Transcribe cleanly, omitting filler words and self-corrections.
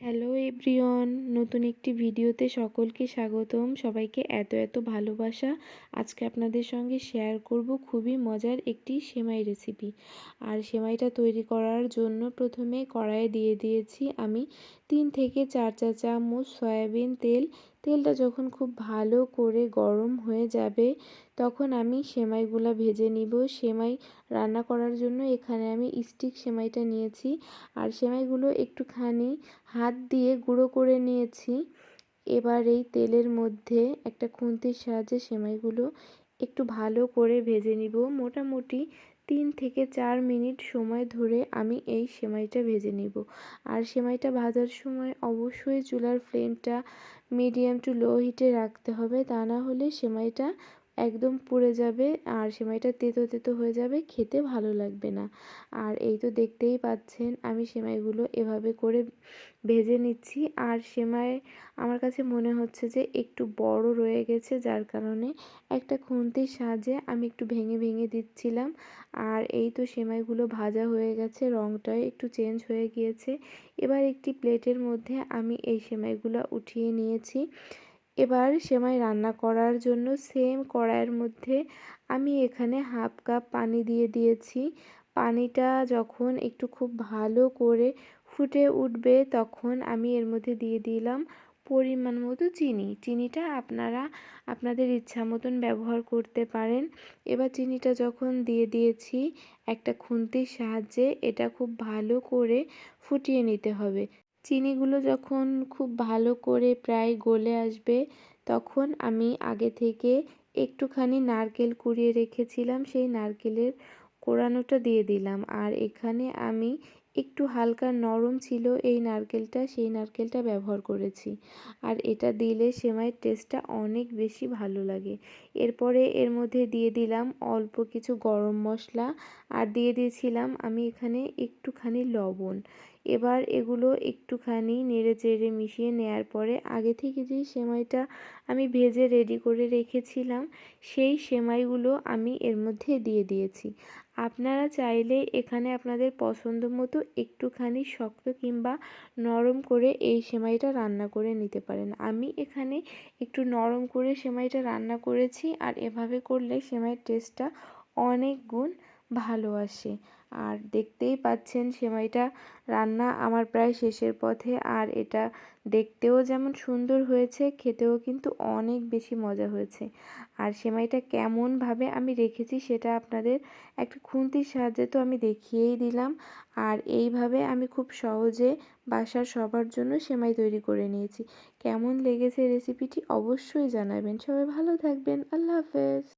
Hello everyone, নতুন একটি ভিডিওতে সকলকে স্বাগতম। সবাইকে এত ভালোবাসা। আজকে আপনাদের সঙ্গে শেয়ার করব খুবই মজার একটি সেমাই রেসিপি। আর সেমাইটা তৈরি করার জন্য প্রথমে কড়াইয়ে দিয়ে দিয়েছি আমি 3 থেকে 4 চা চামচ সয়াবিন তেল। তেলটা যখন খুব ভালো করে গরম হয়ে যাবে তখন আমি সেমাইগুলো ভেজে নিব। সেমাই রান্না করার জন্য এখানে আমি স্টিক সেমাইটা নিয়েছি। আর সেমাইগুলো একটুখানি হাত দিয়ে গুঁড়ো করে নিয়েছি। এবার এই তেলের মধ্যে একটা খুন্তির সাহায্যে সেমাইগুলো একটু ভালো করে ভেজে নিব। মোটামুটি 3 থেকে 4 মিনিট সময় ধরে আমি এই সেমাইটা ভেজে নিব। আর সেমাইটা ভাজার সময় অবশ্যই চুলার ফ্লেমটা মিডিয়াম টু লো হিটে রাখতে হবে, তা না হলে সেমাইটা একদম পুড়ে যাবে আর সেমাইটা তেতো হয়ে যাবে, খেতে ভালো লাগবে না। আর এই তো দেখতেই পাচ্ছেন আমি সেমাইগুলো এভাবে করে ভেজে নিচ্ছি। আর সেমাই আমার কাছে মনে হচ্ছে যে একটু বড় রয়ে গেছে, যার কারণে একটা খুন্তির সাহায্যে আমি একটু ভেঙে দিচ্ছিলাম। আর এই তো সেমাইগুলো ভাজা হয়ে গেছে, রঙটাও একটু চেঞ্জ হয়ে গিয়েছে। এবার একটি প্লেটের মধ্যে আমি এই সেমাইগুলো উঠিয়ে নিয়েছি। এবার সেমাই রান্না করার জন্য সেম কড়াইয়ের মধ্যে আমি এখানে হাফ কাপ পানি দিয়ে দিয়েছি। পানিটা যখন একটু খুব ভালো করে ফুটে উঠবে তখন আমি এর মধ্যে দিয়ে দিলাম পরিমাণ মতো চিনি। চিনিটা আপনারা আপনাদের ইচ্ছা মতন ব্যবহার করতে পারেন। এবার চিনিটা যখন দিয়ে দিয়েছি একটা খুন্তির সাহায্যে এটা খুব ভালো করে ফুটিয়ে নিতে হবে। চিনিগুলো যখন খুব ভালো করে প্রায় গলে আসবে তখন আমি আগে থেকে একটুখানি নারকেল কুড়িয়ে রেখেছিলাম, সেই নারকেলের কোড়ানোটা দিয়ে দিলাম। আর এখানে আমি একটু হালকা নরম ছিল এই নারকেলটা, সেই নারকেলটা ব্যবহার করেছি। আর এটা দিলে সেমাইয়ের টেস্টটা অনেক বেশি ভালো লাগে। এরপরে এর মধ্যে দিয়ে দিলাম অল্প কিছু গরম মশলা আর দিয়ে দিয়েছিলাম আমি এখানে একটুখানি লবণ। এবার এগুলো একটুখানি নেড়েচেড়ে মিশিয়ে নেওয়ার পরে আগে থেকে যেই সেমাইটা আমি ভেজে রেডি করে রেখেছিলাম সেই সেমাইগুলো আমি এর মধ্যে দিয়ে দিয়েছি। আপনারা চাইলে এখানে আপনাদের পছন্দ মতো একটুখানি শক্ত কিংবা নরম করে এই সেমাইটা রান্না করে নিতে পারেন। আমি এখানে একটু নরম করে সেমাইটা রান্না করেছি, আর এভাবে করলে সেমাইয়ের টেস্টটা অনেক গুণ ভালো আসে। আর দেখতেই পাচ্ছেন সেমাইটা রান্না আমার প্রায় শেষের পথে। আর এটা দেখতেও যেমন সুন্দর হয়েছে, খেতেও কিন্তু অনেক বেশি মজা হয়েছে। আর সেমাইটা কেমনভাবে আমি রেখেছি সেটা আপনাদের একটা খুন্তির সাহায্যে তো আমি দেখিয়েই দিলাম। আর এইভাবে আমি খুব সহজে বাসার সবার জন্য সেমাই তৈরি করে নিয়েছি। কেমন লেগেছে রেসিপিটি অবশ্যই জানাবেন। সবাই ভালো থাকবেন। আল্লাহ হাফেজ।